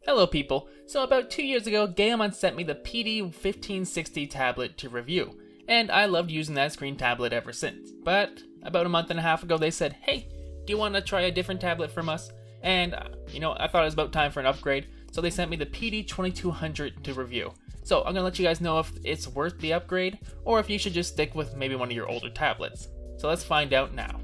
Hello people, so about 2 years ago, GAOMON sent me the PD1560 tablet to review, and I loved using that screen tablet ever since. But about a month and a half ago they said, hey, do you want to try a different tablet from us? And I thought it was about time for an upgrade, so they sent me the PD2200 to review. So I'm gonna let you guys know if it's worth the upgrade, or if you should just stick with maybe one of your older tablets. So let's find out now.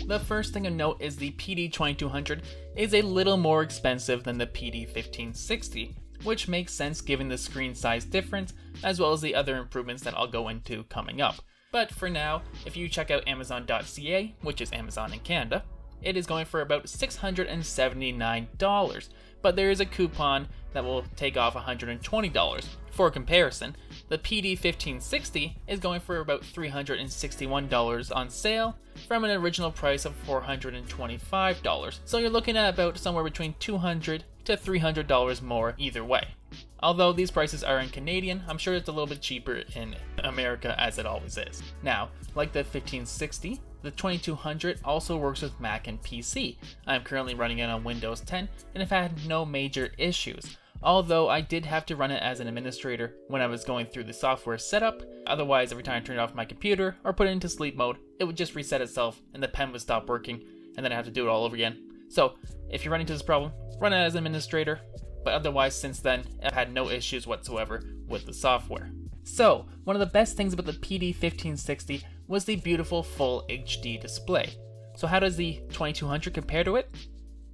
The first thing to note is the PD2200 is a little more expensive than the PD1560, which makes sense given the screen size difference, as well as the other improvements that I'll go into coming up. But for now, if you check out Amazon.ca, which is Amazon in Canada, it is going for about $679, but there is a coupon that will take off $120. For comparison, the PD1560 is going for about $361 on sale from an original price of $425, so you're looking at about somewhere between $200 to $300 more either way. Although these prices are in Canadian, I'm sure it's a little bit cheaper in America as it always is. Now, like the 1560, the 2200 also works with Mac and PC. I'm currently running it on Windows 10 and have had no major issues. Although I did have to run it as an administrator when I was going through the software setup. Otherwise, every time I turned off my computer or put it into sleep mode, it would just reset itself and the pen would stop working, and then I have to do it all over again. So if you're running into this problem, run it as an administrator. But otherwise, since then, I've had no issues whatsoever with the software. So, one of the best things about the PD1560 was the beautiful full HD display. So how does the 2200 compare to it?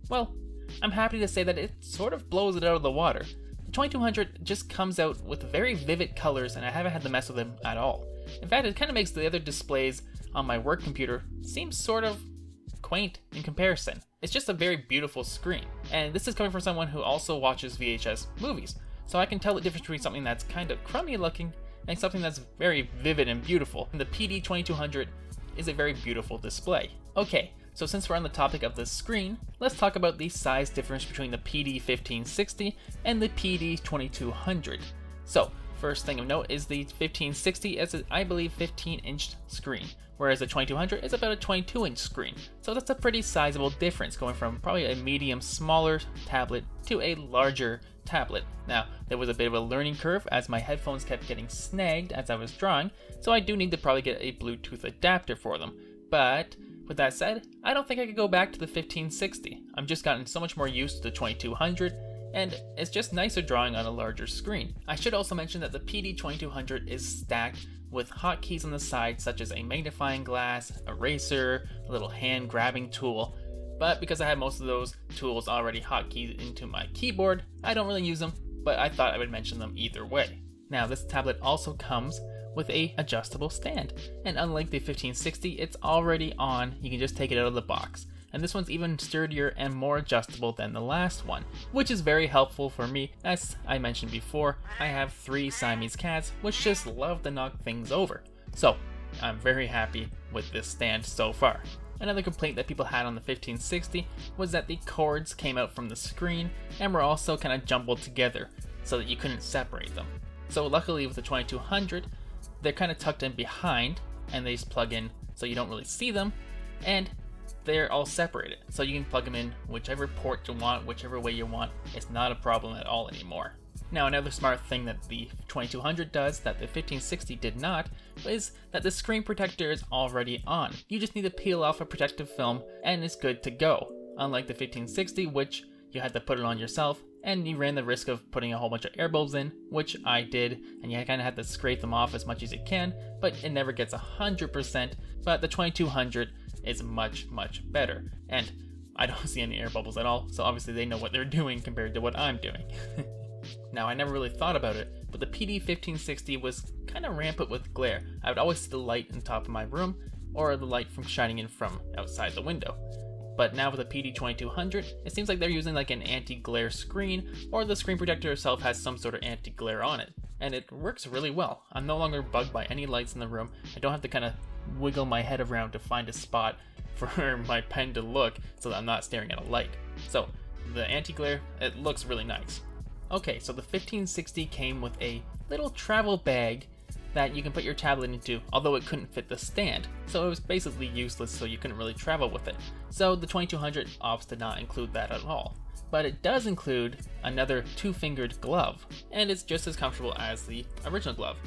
Well, I'm happy to say that it sort of blows it out of the water. The 2200 just comes out with very vivid colors, and I haven't had to mess with them at all. In fact, it kind of makes the other displays on my work computer seem sort of quaint in comparison. It's just a very beautiful screen, and this is coming from someone who also watches VHS movies, so I can tell the difference between something that's kind of crummy looking and something that's very vivid and beautiful. And the PD2200 is a very beautiful display. Okay, so since we're on the topic of the screen, let's talk about the size difference between the PD1560 and the PD2200. So, first thing of note is the 1560 is, I believe, 15-inch screen, whereas the 2200 is about a 22-inch screen. So that's a pretty sizable difference, going from probably a medium smaller tablet to a larger tablet. Now, there was a bit of a learning curve as my headphones kept getting snagged as I was drawing, so I do need to probably get a Bluetooth adapter for them. But with that said, I don't think I could go back to the 1560. I've just gotten so much more used to the 2200, and it's just nicer drawing on a larger screen. I should also mention that the PD2200 is stacked with hotkeys on the side, such as a magnifying glass, eraser, a little hand grabbing tool, but because I have most of those tools already hotkeyed into my keyboard, I don't really use them, but I thought I would mention them either way. Now, this tablet also comes with a adjustable stand, and unlike the 1560, it's already on, you can just take it out of the box. And this one's even sturdier and more adjustable than the last one, which is very helpful for me. As I mentioned before, I have 3 Siamese cats which just love to knock things over. So I'm very happy with this stand so far. Another complaint that people had on the 1560 was that the cords came out from the screen and were also kind of jumbled together so that you couldn't separate them. So luckily with the 2200, they're kind of tucked in behind and they just plug in so you don't really see them, and they're all separated, so you can plug them in whichever port you want, whichever way you want. It's not a problem at all anymore. Now, another smart thing that the 2200 does that the 1560 did not is that the screen protector is already on. You just need to peel off a protective film and it's good to go. Unlike the 1560, which you had to put it on yourself, and you ran the risk of putting a whole bunch of air bulbs in, which I did, and you kind of had to scrape them off as much as you can, but it never gets 100%, but the 2200 is much better, and I don't see any air bubbles at all, so obviously they know what they're doing compared to what I'm doing. Now, I never really thought about it, but the PD1560 was kind of rampant with glare. I would always see the light on top of my room, or the light from shining in from outside the window. But now with the PD2200, it seems like they're using like an anti-glare screen, or the screen protector itself has some sort of anti-glare on it, and it works really well. I'm no longer bugged by any lights in the room. I don't have to kind of wiggle my head around to find a spot for my pen to look so that I'm not staring at a light. So the anti-glare, it looks really nice. Okay, so the 1560 came with a little travel bag that you can put your tablet into, although it couldn't fit the stand, so it was basically useless, so you couldn't really travel with it. So the 2200 opts did not include that at all. But it does include another two-fingered glove, and it's just as comfortable as the original glove.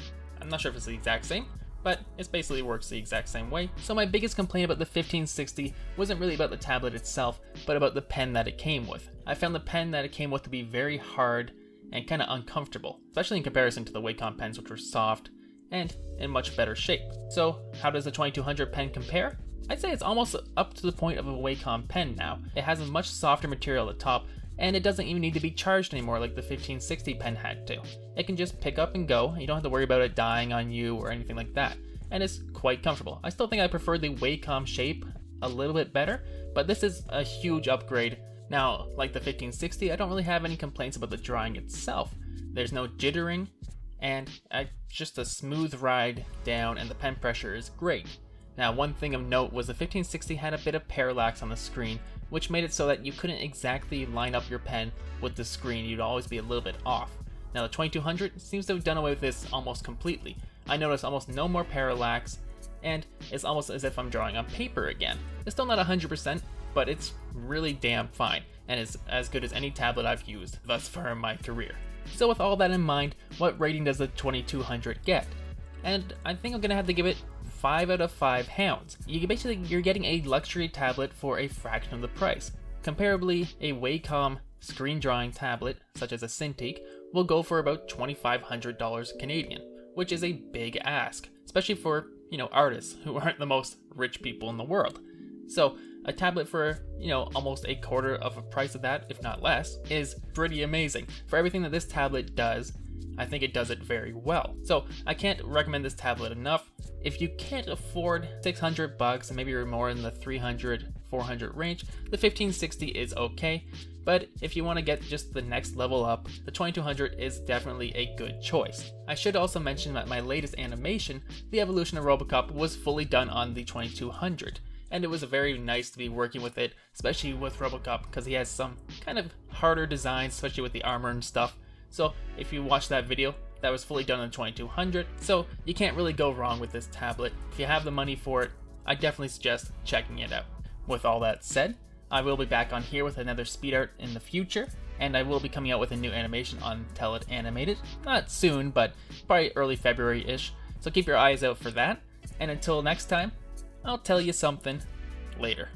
I'm not sure if it's the exact same, but it basically works the exact same way. So my biggest complaint about the 1560 wasn't really about the tablet itself, but about the pen that it came with. I found the pen that it came with to be very hard and kind of uncomfortable, especially in comparison to the Wacom pens, which were soft and in much better shape. So how does the 2200 pen compare? I'd say it's almost up to the point of a Wacom pen now. It has a much softer material at the top, and it doesn't even need to be charged anymore like the 1560 pen had to. It can just pick up and go, and you don't have to worry about it dying on you or anything like that, and it's quite comfortable. I still think I prefer the Wacom shape a little bit better, but this is a huge upgrade. Now, like the 1560, I don't really have any complaints about the drawing itself. There's no jittering, and just a smooth ride down, and the pen pressure is great. Now, one thing of note was the 1560 had a bit of parallax on the screen, which made it so that you couldn't exactly line up your pen with the screen. You'd always be a little bit off. Now, the 2200 seems to have done away with this almost completely. I noticed almost no more parallax, and it's almost as if I'm drawing on paper again. It's still not 100%, but it's really damn fine, and is as good as any tablet I've used thus far in my career. So with all that in mind, what rating does the 2200 get? And I think I'm gonna have to give it 5 out of 5 hounds. You're getting a luxury tablet for a fraction of the price. Comparably, a Wacom screen drawing tablet, such as a Cintiq, will go for about $2,500 Canadian, which is a big ask, especially for, artists who aren't the most rich people in the world. So a tablet for, almost a quarter of a price of that, if not less, is pretty amazing. For everything that this tablet does, I think it does it very well. So I can't recommend this tablet enough. If you can't afford $600 and maybe you're more in the $300, $400 range, the 1560 is okay. But if you want to get just the next level up, the 2200 is definitely a good choice. I should also mention that my latest animation, the evolution of RoboCop, was fully done on the 2200. And it was very nice to be working with it, especially with RoboCop, because he has some kind of harder designs, especially with the armor and stuff. So if you watch that video, that was fully done on the 2200, so you can't really go wrong with this tablet. If you have the money for it, I definitely suggest checking it out. With all that said, I will be back on here with another speed art in the future, and I will be coming out with a new animation on Tell It Animated. Not soon, but probably early February-ish, so keep your eyes out for that. And until next time, I'll tell you something later.